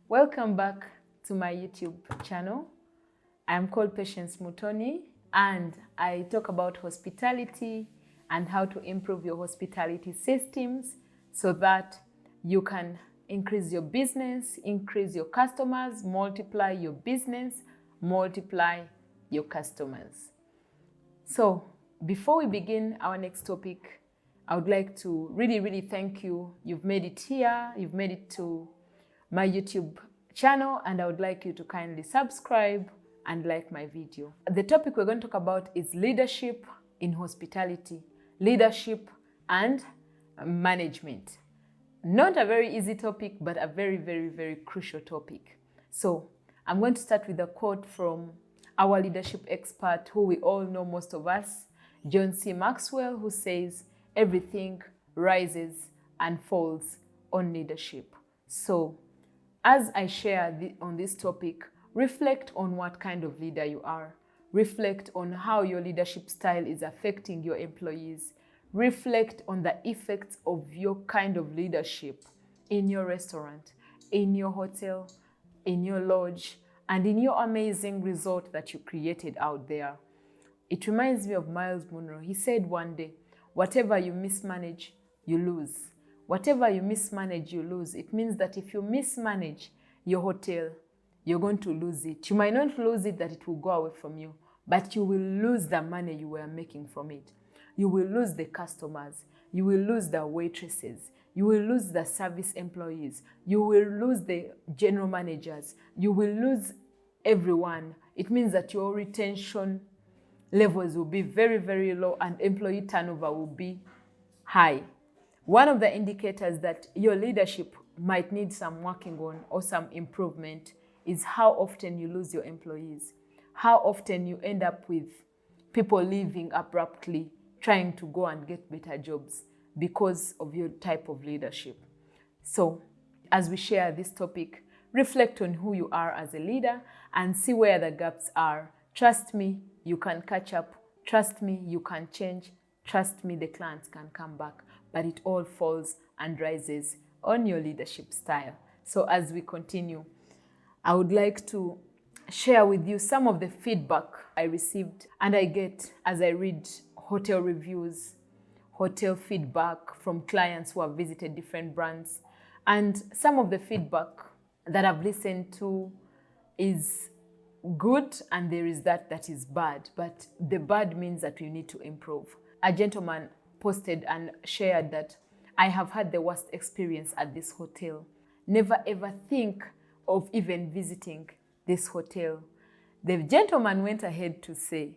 Welcome back to my YouTube channel. I'm called Patience Mutoni and I talk about hospitality and how to improve your hospitality systems so that you can increase your business, increase your customers, multiply your business, multiply your customers. So before we begin our next topic, I would like to really thank you. You've made it here, you've made it to my YouTube channel, and I would like you to kindly subscribe and like my video. The topic we're going to talk about is leadership in hospitality, leadership and management. Not a very easy topic, but a very crucial topic. So I'm going to start with a quote from our leadership expert, who we all know, most of us, John C. Maxwell, who says, everything rises and falls on leadership. So as I share on this topic, reflect on what kind of leader you are. Reflect on how your leadership style is affecting your employees. Reflect on the effects of your kind of leadership in your restaurant, in your hotel, in your lodge, and in your amazing resort that you created out there. It reminds me of Miles Monroe. He said one day, whatever you mismanage, you lose. Whatever you mismanage, you lose. It means that if you mismanage your hotel, you're going to lose it. You might not lose it that it will go away from you, but you will lose the money you were making from it. You will lose the customers. You will lose the waitresses. You will lose the service employees. You will lose the general managers. You will lose everyone. It means that your retention levels will be very low and employee turnover will be high. One of the indicators that your leadership might need some working on or some improvement is how often you lose your employees, how often you end up with people leaving abruptly, trying to go and get better jobs because of your type of leadership. So as we share this topic, reflect on who you are as a leader and see where the gaps are. Trust me, you can catch up. Trust me, you can change. Trust me, the clients can come back. But it all falls and rises on your leadership style. So as we continue, I would like to share with you some of the feedback I received and I get as I read hotel reviews, hotel feedback from clients who have visited different brands. And some of the feedback that I've listened to is good, and there is that is bad. But the bad means that we need to improve. A gentleman posted and shared that I have had the worst experience at this hotel. Never ever think of even visiting this hotel. The gentleman went ahead to say,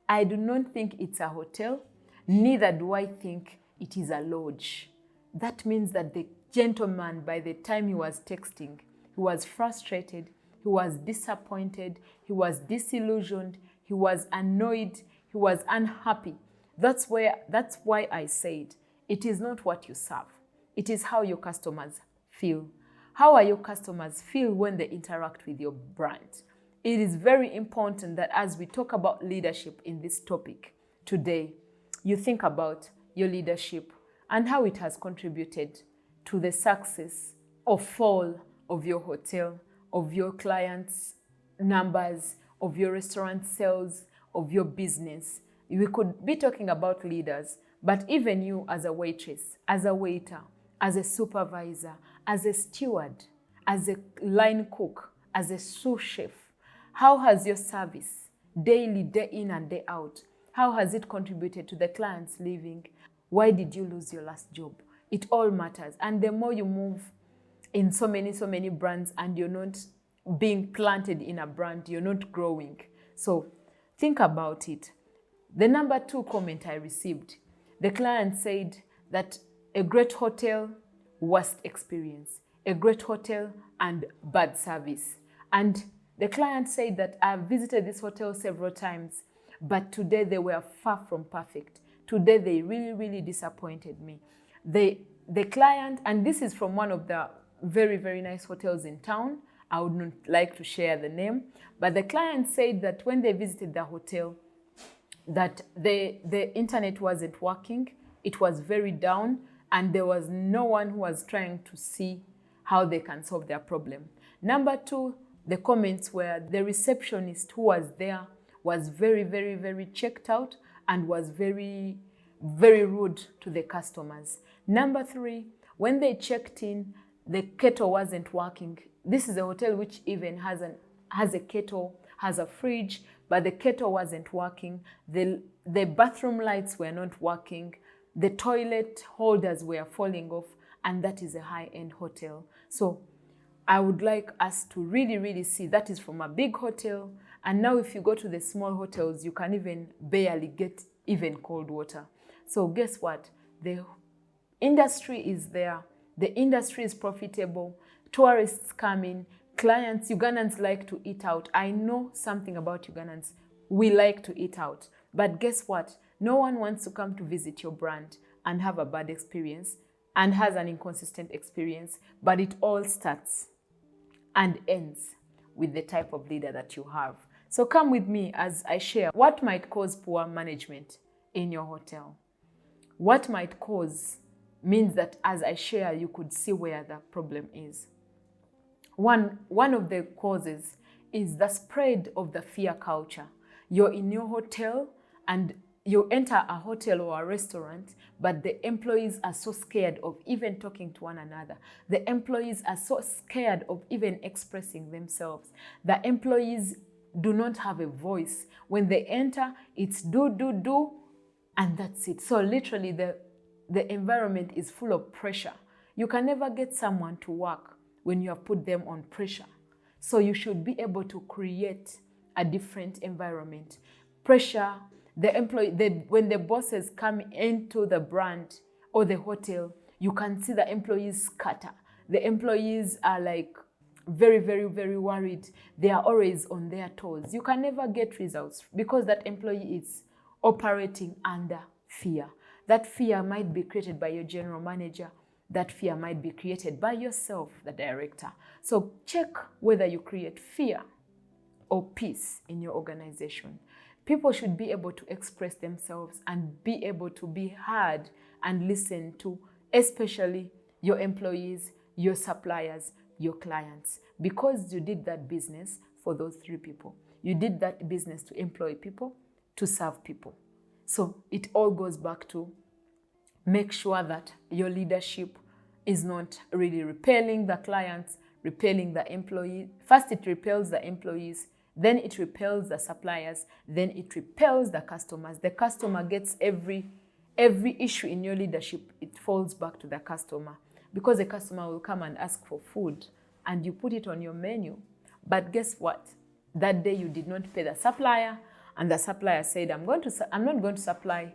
I do not think it's a hotel, neither do I think it is a lodge. That means that the gentleman, by the time he was texting, he was frustrated, he was disappointed, he was disillusioned, he was annoyed, he was unhappy. That's why I said, it is not what you serve. It is how your customers feel. How are your customers feel when they interact with your brand? It is very important that as we talk about leadership in this topic today, you think about your leadership and how it has contributed to the success or fall of your hotel, of your clients' numbers, of your restaurant sales, of your business. We could be talking about leaders, but even you as a waitress, as a waiter, as a supervisor, as a steward, as a line cook, as a sous chef, how has your service daily, day in and day out, how has it contributed to the clients leaving? Why did you lose your last job? It all matters. And the more you move in so many brands and you're not being planted in a brand, you're not growing. So think about it. The number 2 comment I received, the client said that a great hotel, worst experience, a great hotel and bad service. And the client said that I've visited this hotel several times, but today they were far from perfect. Today they really disappointed me. The client, and this is from one of the very nice hotels in town, I would not like to share the name, but the client said that when they visited the hotel, that the internet wasn't working, it was very down, and there was no one who was trying to see how they can solve their problem. Number 2, the comments where the receptionist who was there was very, very, very checked out and was very, very rude to the customers. Number 3, when they checked in, the kettle wasn't working. This is a hotel which even has a kettle, has a fridge, but the kettle wasn't working. The bathroom lights were not working. The toilet holders were falling off, and that is a high-end hotel. So I would like us to really, really see that is from a big hotel. And now if you go to the small hotels, you can even barely get even cold water. So guess what? The industry is there. The industry is profitable. Tourists come in. Clients, Ugandans like to eat out. I know something about Ugandans. We like to eat out. But guess what? No one wants to come to visit your brand and have a bad experience and has an inconsistent experience. But it all starts and ends with the type of leader that you have. So come with me as I share what might cause poor management in your hotel. What might cause means that as I share, you could see where the problem is. One of the causes is the spread of the fear culture. You're in your hotel and you enter a hotel or a restaurant, but the employees are so scared of even talking to one another. The employees are so scared of even expressing themselves. The employees do not have a voice. When they enter, it's do, do, do, and that's it. So literally the environment is full of pressure. You can never get someone to work when you have put them on pressure. So you should be able to create a different environment. Pressure, when the bosses come into the brand or the hotel, you can see the employees scatter. The employees are like very, very, very worried. They are always on their toes. You can never get results because that employee is operating under fear. That fear might be created by your general manager. That fear might be created by yourself, the director. So check whether you create fear or peace in your organization. People should be able to express themselves and be able to be heard and listened to, especially your employees, your suppliers, your clients, because you did that business for those 3 people. You did that business to employ people, to serve people. So it all goes back to make sure that your leadership is not really repelling the clients, repelling the employee. First, it repels the employees, then it repels the suppliers, then it repels the customers. The customer gets every issue in your leadership, it falls back to the customer because the customer will come and ask for food and you put it on your menu. But guess what? That day you did not pay the supplier and the supplier said, I'm not going to supply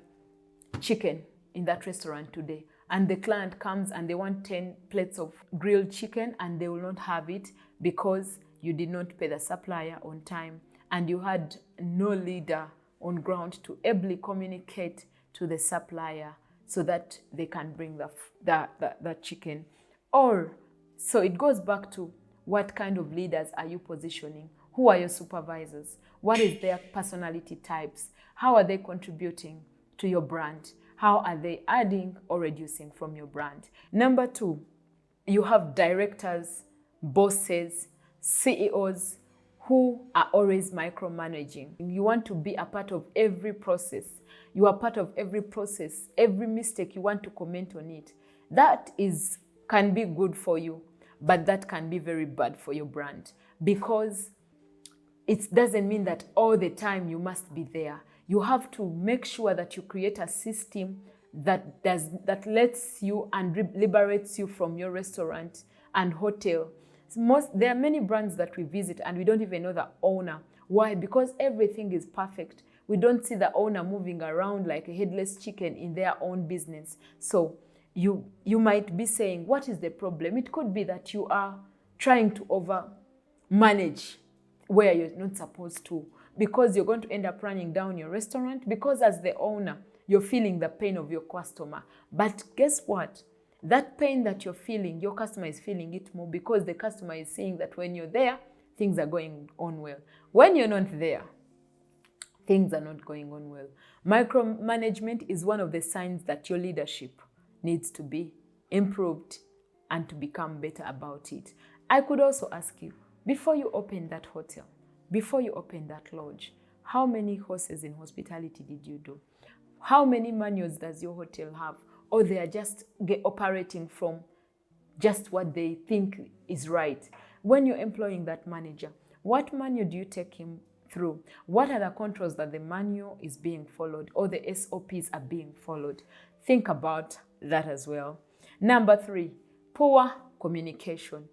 chicken in that restaurant today. And the client comes and they want 10 plates of grilled chicken and they will not have it because you did not pay the supplier on time and you had no leader on ground to ably communicate to the supplier so that they can bring the chicken. Or, so it goes back to what kind of leaders are you positioning? Who are your supervisors? What is their personality types? How are they contributing to your brand? How are they adding or reducing from your brand? Number 2, you have directors, bosses, CEOs who are always micromanaging. You want to be a part of every process. You are part of every process. Every mistake, you want to comment on it. That can be good for you, but that can be very bad for your brand because it doesn't mean that all the time you must be there. You have to make sure that you create a system that lets you and liberates you from your restaurant and hotel. There are many brands that we visit and we don't even know the owner. Why? Because everything is perfect. We don't see the owner moving around like a headless chicken in their own business. So you might be saying, what is the problem? It could be that you are trying to over manage where you're not supposed to, because you're going to end up running down your restaurant because as the owner, you're feeling the pain of your customer. But guess what? That pain that you're feeling, your customer is feeling it more because the customer is seeing that when you're there, things are going on well. When you're not there, things are not going on well. Micromanagement is one of the signs that your leadership needs to be improved and to become better about it. I could also ask you, before you open that hotel, before you open that lodge, how many courses in hospitality did you do? How many manuals does your hotel have? Or they are just operating from just what they think is right? When you're employing that manager, what manual do you take him through? What are the controls that the manual is being followed or the SOPs are being followed? Think about that as well. Number 3, poor communication.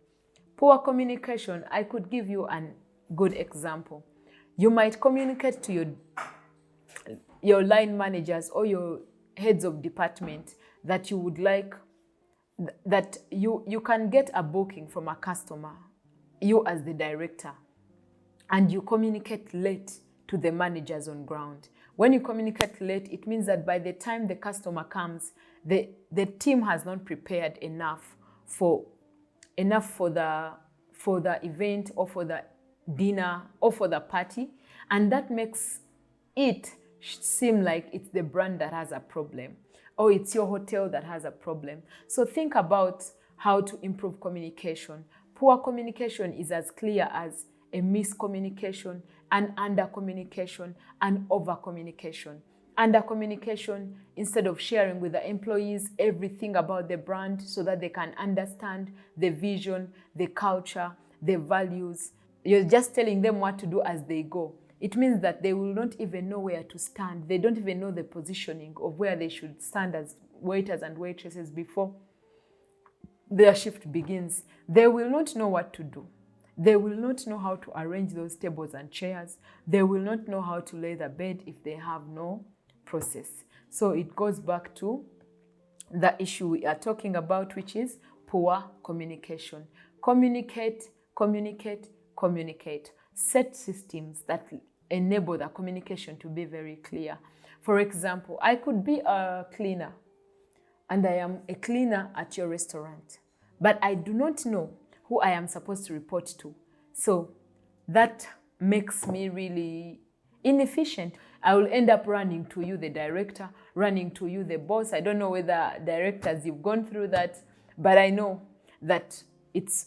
Poor communication, I could give you a good example. You might communicate to your line managers or your heads of department that you would like, that you can get a booking from a customer, you as the director, and you communicate late to the managers on ground. When you communicate late, it means that by the time the customer comes, the team has not prepared enough for the event or for the dinner or for the party, and that makes it seem like it's the brand that has a problem or it's your hotel that has a problem. So think about how to improve communication. Poor communication is as clear as a miscommunication, an under-communication, and over-communication. Under-communication, instead of sharing with the employees everything about the brand so that they can understand the vision, the culture, the values, you're just telling them what to do as they go. It means that they will not even know where to stand. They don't even know the positioning of where they should stand as waiters and waitresses before their shift begins. They will not know what to do. They will not know how to arrange those tables and chairs. They will not know how to lay the bed if they have no process. So it goes back to the issue we are talking about, which is poor communication. Communicate, communicate, communicate. Set systems that enable the communication to be very clear. For example, I could be a cleaner and I am a cleaner at your restaurant, but I do not know who I am supposed to report to. So that makes me really inefficient. I will end up running to you, the director, running to you, the boss. I don't know whether directors, you've gone through that, but I know that it's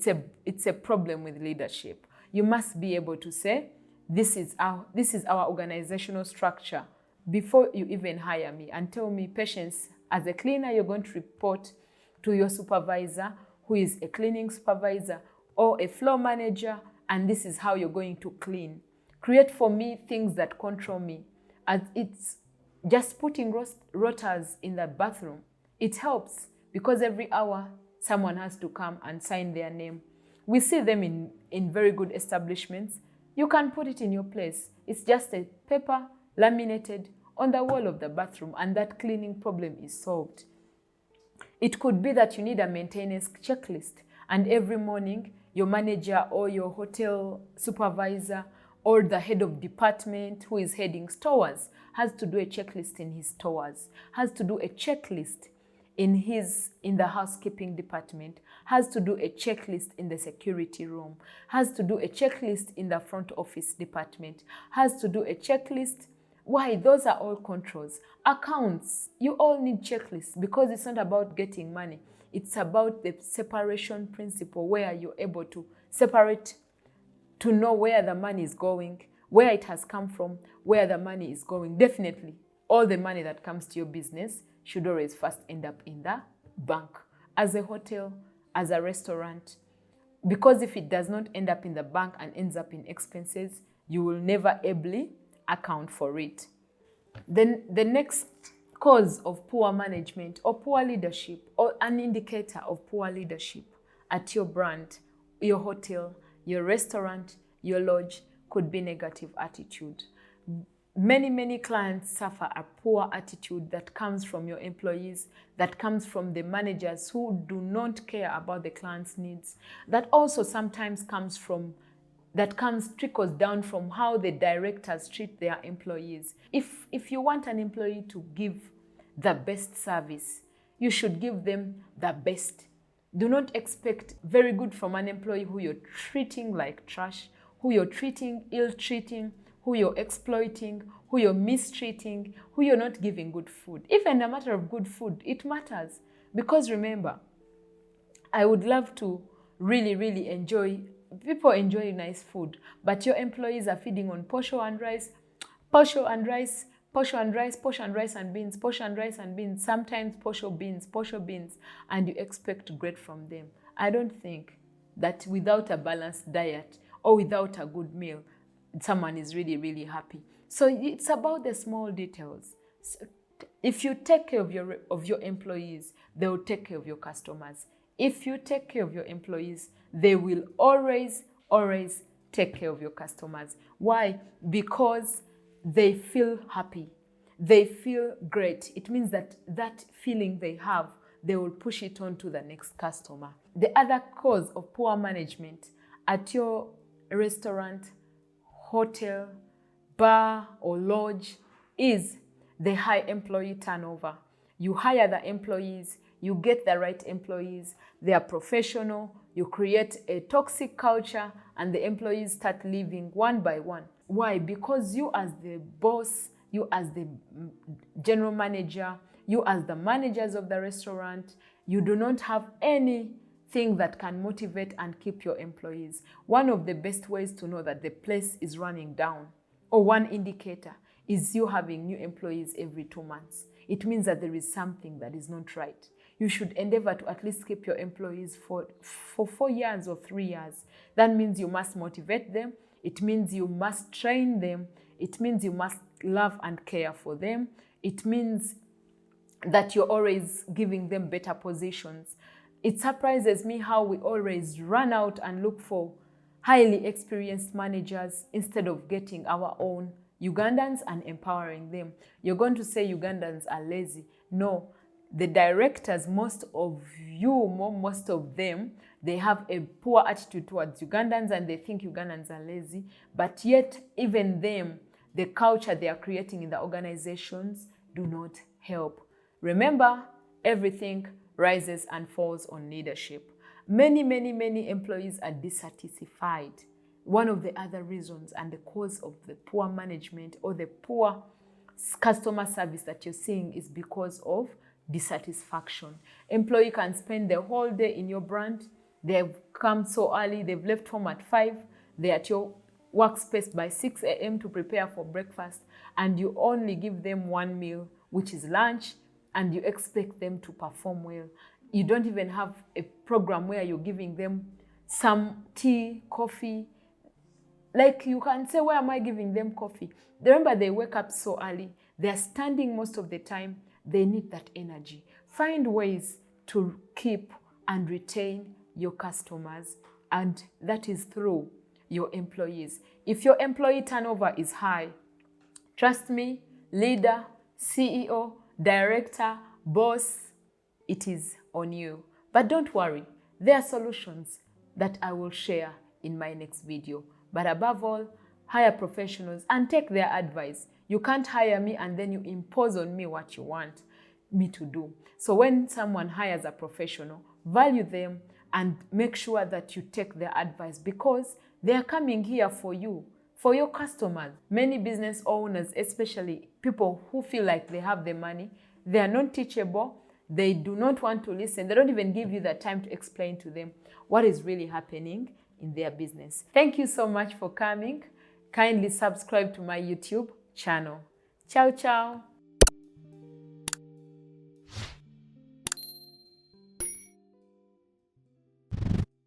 a problem with leadership. You must be able to say, this is our organizational structure before you even hire me, and tell me, Patience, as a cleaner, you're going to report to your supervisor, who is a cleaning supervisor or a floor manager, and this is how you're going to clean. Create for me things that control me. As it's just putting rotas in the bathroom, it helps because every hour someone has to come and sign their name. We see them in very good establishments. You can put it in your place. It's just a paper laminated on the wall of the bathroom, and that cleaning problem is solved. It could be that you need a maintenance checklist, and every morning your manager or your hotel supervisor or the head of department who is heading stores has to do a checklist in his stores, has to do a checklist in the housekeeping department, has to do a checklist in the security room, has to do a checklist in the front office department, has to do a checklist. Why? Those are all controls. Accounts, you all need checklists because it's not about getting money. It's about the separation principle where you're able to separate, to know where the money is going, where it has come from, where the money is going. Definitely, all the money that comes to your business should always first end up in the bank, as a hotel, as a restaurant. Because if it does not end up in the bank and ends up in expenses, you will never ably account for it. Then the next cause of poor management or poor leadership, or an indicator of poor leadership at your brand, your hotel, your restaurant, your lodge, could be negative attitude. Many clients suffer a poor attitude that comes from your employees, that comes from the managers who do not care about the client's needs. That also sometimes trickles down from how the directors treat their employees. If you want an employee to give the best service, you should give them the best. Do not expect very good from an employee who you're treating like trash, who you're ill-treating, who you're exploiting, who you're mistreating, who you're not giving good food. Even a matter of good food, it matters. Because remember, I would love to really enjoy, people enjoy nice food, but your employees are feeding on posho and rice, posho and rice, posho and rice, posho and rice and beans, posho and rice and beans, sometimes posho beans, and you expect great from them. I don't think that without a balanced diet or without a good meal, someone is really happy. So it's about the small details. So if you take care of your employees, they will take care of your customers. If you take care of your employees, they will always take care of your customers. Why? Because they feel happy. They feel great. It means that that feeling they have, they will push it on to the next customer. The other cause of poor management at your restaurant, hotel, bar, or lodge is the high employee turnover. You hire the employees, you get the right employees, they are professional, you create a toxic culture, and the employees start leaving one by one. Why? Because you as the boss, you as the general manager, you as the managers of the restaurant, you do not have anything that can motivate and keep your employees. One of the best ways to know that the place is running down, or one indicator, is you having new employees every 2 months. It means that there is something that is not right. You should endeavor to at least keep your employees for 4 years or 3 years. That means you must motivate them. It means you must train them. It means you must love and care for them. It means that you're always giving them better positions. It surprises me how we always run out and look for highly experienced managers instead of getting our own Ugandans and empowering them. You're going to say Ugandans are lazy. No, the directors, most of them, they have a poor attitude towards Ugandans and they think Ugandans are lazy. But yet, even them, the culture they are creating in the organizations do not help. Remember, everything rises and falls on leadership. Many employees are dissatisfied. One of the other reasons and the cause of the poor management or the poor customer service that you're seeing is because of dissatisfaction. Employee can spend the whole day in your brand. They've come so early, they've left home at 5, they're at your workspace by 6 a.m. to prepare for breakfast, and you only give them one meal, which is lunch, and you expect them to perform well. You don't even have a program where you're giving them some tea, coffee. Like you can say, why am I giving them coffee? Remember, they wake up so early. They're standing most of the time. They need that energy. Find ways to keep and retain your customers, and that is through your employees. If your employee turnover is high, trust me, leader, CEO, director, boss, it is on you. But don't worry, there are solutions that I will share in my next video. But above all, hire professionals and take their advice. You can't hire me and then you impose on me what you want me to do. So when someone hires a professional, value them and make sure that you take their advice, because they are coming here for you, for your customers. Many business owners, especially people who feel like they have the money, they are not teachable. They do not want to listen. They don't even give you the time to explain to them what is really happening in their business. Thank you so much for coming. Kindly subscribe to my YouTube channel. Ciao, ciao.